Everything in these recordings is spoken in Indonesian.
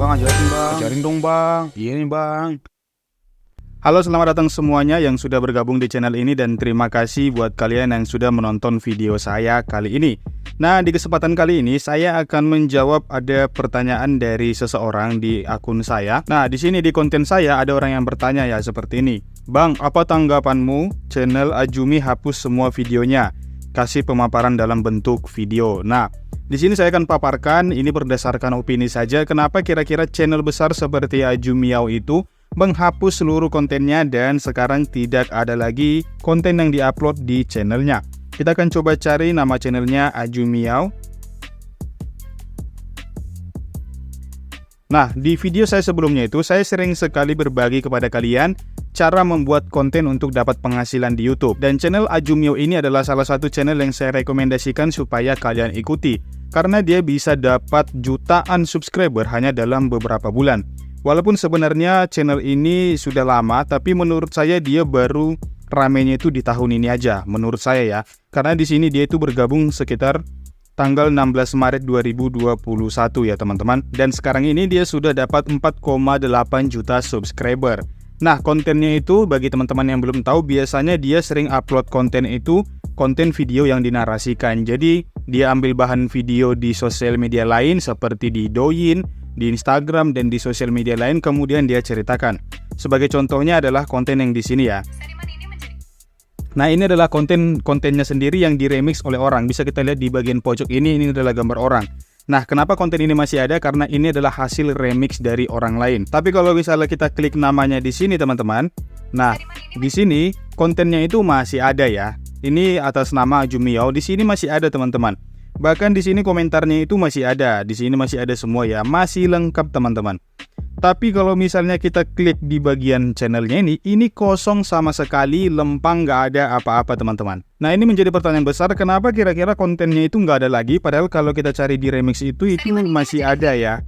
Bang, ajarin bang. Ajarin dong bang. Iya nih bang. Halo, selamat datang semuanya yang sudah bergabung di channel ini dan terima kasih buat kalian yang sudah menonton video saya kali ini. Nah, di kesempatan kali ini saya akan menjawab ada pertanyaan dari seseorang di akun saya. Nah, di sini di konten saya ada orang yang bertanya ya seperti ini. Bang, apa tanggapanmu channel Ajumi hapus semua videonya? Kasih pemaparan dalam bentuk video. Nah, di sini saya akan paparkan ini berdasarkan opini saja kenapa kira-kira channel besar seperti Ajumiao itu menghapus seluruh kontennya dan sekarang tidak ada lagi konten yang diupload di channelnya. Kita akan coba cari nama channelnya Ajumiao. Nah, di video saya sebelumnya itu saya sering sekali berbagi kepada kalian cara membuat konten untuk dapat penghasilan di YouTube. Dan channel Ajumiao ini adalah salah satu channel yang saya rekomendasikan supaya kalian ikuti. Karena dia bisa dapat jutaan subscriber hanya dalam beberapa bulan. Walaupun sebenarnya channel ini sudah lama, tapi menurut saya dia baru ramenya itu di tahun ini aja, menurut saya ya. Karena di sini dia itu bergabung sekitar tanggal 16 Maret 2021 ya teman-teman. Dan sekarang ini dia sudah dapat 4,8 juta subscriber. Nah, kontennya itu bagi teman-teman yang belum tahu, biasanya dia sering upload konten itu konten video yang dinarasikan. Jadi dia ambil bahan video di sosial media lain seperti di Douyin, di Instagram dan di sosial media lain, kemudian dia ceritakan. Sebagai contohnya adalah konten yang di sini ya. Nah, ini adalah kontennya sendiri yang diremix oleh orang. Bisa kita lihat di bagian pojok ini adalah gambar orang. Nah, kenapa konten ini masih ada? Karena ini adalah hasil remix dari orang lain. Tapi kalau misalnya kita klik namanya di sini teman-teman, nah di sini kontennya itu masih ada ya. Ini atas nama Ajumiao. Di sini masih ada teman-teman. Bahkan di sini komentarnya itu masih ada. Di sini masih ada semua ya. Masih lengkap teman-teman. Tapi kalau misalnya kita klik di bagian channelnya ini kosong sama sekali, lempang, nggak ada apa-apa teman-teman. Nah, ini menjadi pertanyaan besar, kenapa kira-kira kontennya itu nggak ada lagi? Padahal kalau kita cari di remix itu masih ada ya.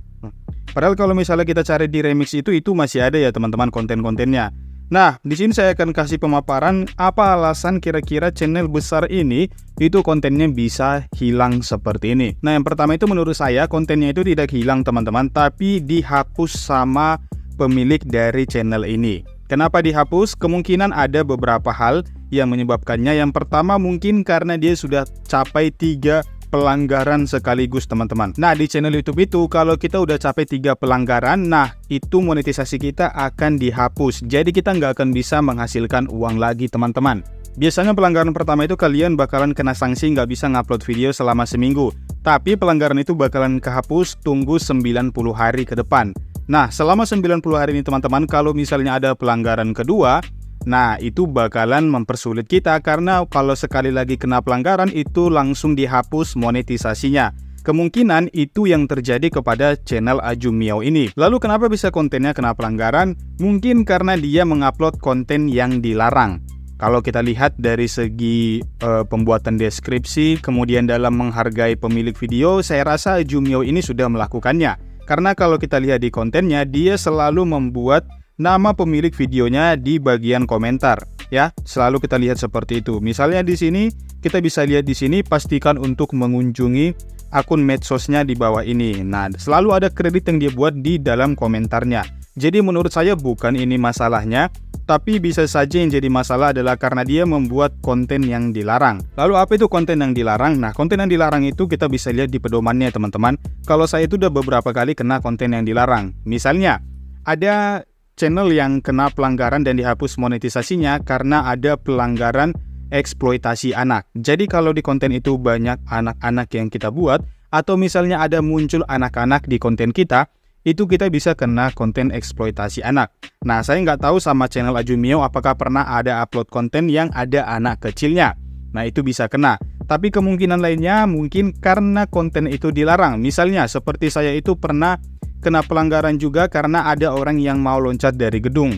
Padahal kalau misalnya kita cari di remix itu masih ada ya teman-teman konten-kontennya. Nah, di sini saya akan kasih pemaparan apa alasan kira-kira channel besar ini itu kontennya bisa hilang seperti ini. Nah, yang pertama itu menurut saya kontennya itu tidak hilang teman-teman, tapi dihapus sama pemilik dari channel ini. Kenapa dihapus? Kemungkinan ada beberapa hal yang menyebabkannya. Yang pertama mungkin karena dia sudah capai 3 pelanggaran sekaligus teman-teman. Nah, di channel YouTube itu kalau kita udah capai 3 pelanggaran, nah itu monetisasi kita akan dihapus. Jadi kita nggak akan bisa menghasilkan uang lagi teman-teman. Biasanya pelanggaran pertama itu kalian bakalan kena sanksi nggak bisa ngupload video selama seminggu. Tapi pelanggaran itu bakalan kehapus tunggu 90 hari ke depan. Nah, selama 90 hari ini teman-teman, kalau misalnya ada pelanggaran kedua, nah itu bakalan mempersulit kita karena kalau sekali lagi kena pelanggaran itu langsung dihapus monetisasinya. Kemungkinan itu yang terjadi kepada channel Ajumiao ini. Lalu kenapa bisa kontennya kena pelanggaran? Mungkin karena dia mengupload konten yang dilarang. Kalau kita lihat dari segi pembuatan deskripsi, kemudian dalam menghargai pemilik video, saya rasa Ajumiao ini sudah melakukannya. Karena kalau kita lihat di kontennya, dia selalu membuat nama pemilik videonya di bagian komentar ya. Selalu kita lihat seperti itu. Misalnya di sini kita bisa lihat di sini pastikan untuk mengunjungi akun medsosnya di bawah ini. Nah, selalu ada kredit yang dia buat di dalam komentarnya. Jadi menurut saya bukan ini masalahnya, tapi bisa saja yang jadi masalah adalah karena dia membuat konten yang dilarang. Lalu apa itu konten yang dilarang? Nah, konten yang dilarang itu kita bisa lihat di pedomannya teman-teman. Kalau saya itu udah beberapa kali kena konten yang dilarang. Misalnya ada channel yang kena pelanggaran dan dihapus monetisasinya karena ada pelanggaran eksploitasi anak. Jadi kalau di konten itu banyak anak-anak yang kita buat, atau misalnya ada muncul anak-anak di konten kita, itu kita bisa kena konten eksploitasi anak. Nah, saya nggak tahu sama channel Ajumiao apakah pernah ada upload konten yang ada anak kecilnya. Nah, itu bisa kena. Tapi kemungkinan lainnya mungkin karena konten itu dilarang. Misalnya seperti saya itu pernah kena pelanggaran juga karena ada orang yang mau loncat dari gedung.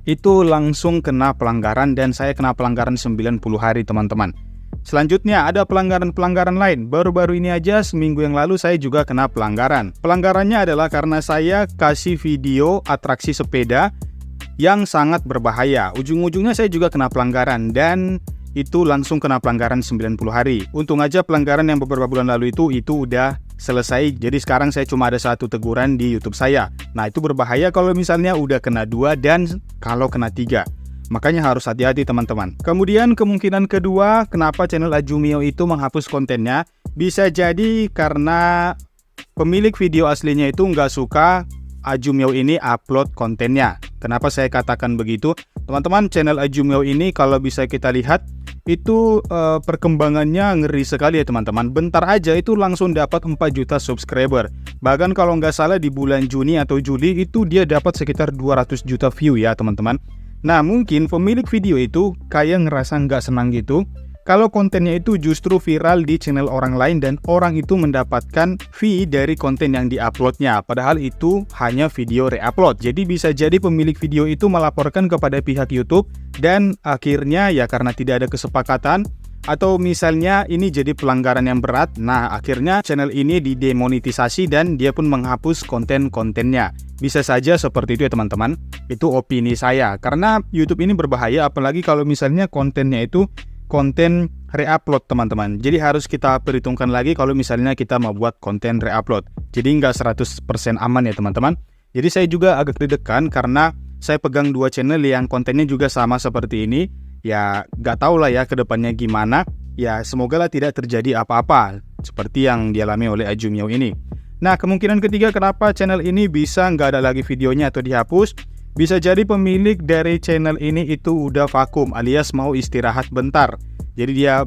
Itu langsung kena pelanggaran dan saya kena pelanggaran 90 hari teman-teman. Selanjutnya ada pelanggaran-pelanggaran lain. Baru-baru ini aja seminggu yang lalu saya juga kena pelanggaran. Pelanggarannya adalah karena saya kasih video atraksi sepeda yang sangat berbahaya. Ujung-ujungnya saya juga kena pelanggaran dan itu langsung kena pelanggaran 90 hari. Untung aja pelanggaran yang beberapa bulan lalu itu udah selesai. Jadi sekarang saya cuma ada 1 teguran di YouTube saya. Nah, itu berbahaya kalau misalnya udah kena 2 dan kalau kena 3. Makanya harus hati-hati teman-teman. Kemudian kemungkinan kedua kenapa channel Ajumio itu menghapus kontennya, bisa jadi karena pemilik video aslinya itu nggak suka Ajumio ini upload kontennya. Kenapa saya katakan begitu? Teman-teman, channel Ajumio ini kalau bisa kita lihat itu perkembangannya ngeri sekali ya teman-teman. Bentar aja itu langsung dapat 4 juta subscriber. Bahkan kalau nggak salah di bulan Juni atau Juli itu dia dapat sekitar 200 juta view ya teman-teman. Nah, mungkin pemilik video itu kayak ngerasa nggak senang gitu kalau kontennya itu justru viral di channel orang lain dan orang itu mendapatkan fee dari konten yang diuploadnya. Padahal itu hanya video reupload. Jadi bisa jadi pemilik video itu melaporkan kepada pihak YouTube dan akhirnya ya karena tidak ada kesepakatan atau misalnya ini jadi pelanggaran yang berat. Nah, akhirnya channel ini didemonetisasi dan dia pun menghapus konten-kontennya. Bisa saja seperti itu ya teman-teman. Itu opini saya. Karena YouTube ini berbahaya apalagi kalau misalnya kontennya itu konten reupload teman-teman. Jadi harus kita perhitungkan lagi kalau misalnya kita mau buat konten reupload. Jadi nggak 100% aman ya teman-teman. Jadi saya juga agak deg-degan karena saya pegang 2 channel yang kontennya juga sama seperti ini. Ya nggak tahu lah ya kedepannya gimana. Ya semoga lah tidak terjadi apa-apa seperti yang dialami oleh Ajumio ini. Nah, kemungkinan ketiga kenapa channel ini bisa nggak ada lagi videonya atau dihapus, bisa jadi pemilik dari channel ini itu udah vakum alias mau istirahat bentar. Jadi dia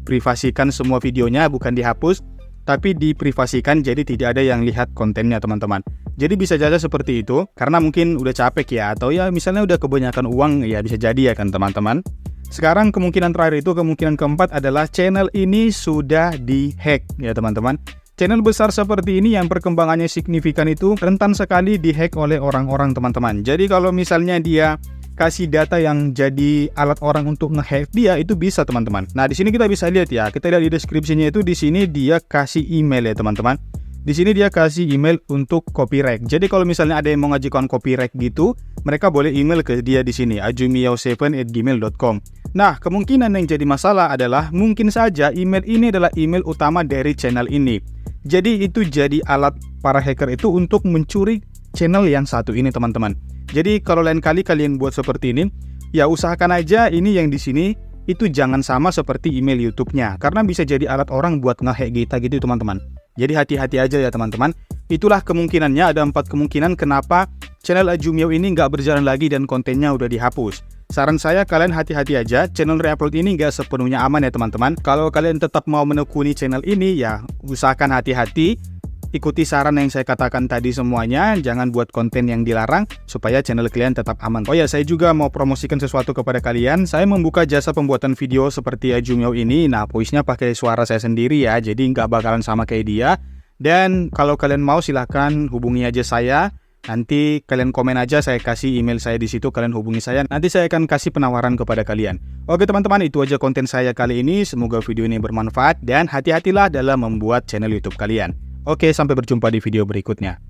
privasikan semua videonya, bukan dihapus, tapi diprivasikan jadi tidak ada yang lihat kontennya teman-teman. Jadi bisa jadi seperti itu, karena mungkin udah capek ya, atau ya misalnya udah kebanyakan uang, ya bisa jadi ya kan teman-teman. Sekarang kemungkinan terakhir itu, kemungkinan keempat adalah channel ini sudah dihack ya teman-teman. Channel besar seperti ini yang perkembangannya signifikan itu rentan sekali dihack oleh orang-orang teman-teman. Jadi kalau misalnya dia kasih data yang jadi alat orang untuk ngehack dia, itu bisa teman-teman. Nah, di sini kita bisa lihat ya. Kita lihat di deskripsinya itu, di sini dia kasih email ya teman-teman. Di sini dia kasih email untuk copyright. Jadi kalau misalnya ada yang mau ngajukan copyright gitu, mereka boleh email ke dia di sini ajumio7@gmail.com. Nah, kemungkinan yang jadi masalah adalah mungkin saja email ini adalah email utama dari channel ini. Jadi itu jadi alat para hacker itu untuk mencuri channel yang satu ini teman-teman. Jadi kalau lain kali kalian buat seperti ini, ya usahakan aja ini yang di sini itu jangan sama seperti email YouTube-nya, karena bisa jadi alat orang buat nge-hack kita gitu teman-teman. Jadi hati-hati aja ya teman-teman. Itulah kemungkinannya, ada 4 kemungkinan kenapa channel Ajumio ini nggak berjalan lagi dan kontennya udah dihapus. Saran saya kalian hati-hati aja, channel reupload ini nggak sepenuhnya aman ya teman-teman. Kalau kalian tetap mau menekuni channel ini, ya usahakan hati-hati. Ikuti saran yang saya katakan tadi semuanya, jangan buat konten yang dilarang supaya channel kalian tetap aman. Oh ya, saya juga mau promosikan sesuatu kepada kalian. Saya membuka jasa pembuatan video seperti Ajumio ini. Nah, voice-nya pakai suara saya sendiri ya, jadi nggak bakalan sama kayak dia. Dan kalau kalian mau silahkan hubungi aja saya. Nanti kalian komen aja, saya kasih email saya di situ, kalian hubungi saya. Nanti saya akan kasih penawaran kepada kalian. Oke teman-teman, itu aja konten saya kali ini. Semoga video ini bermanfaat dan hati-hatilah dalam membuat channel YouTube kalian. Oke, sampai berjumpa di video berikutnya.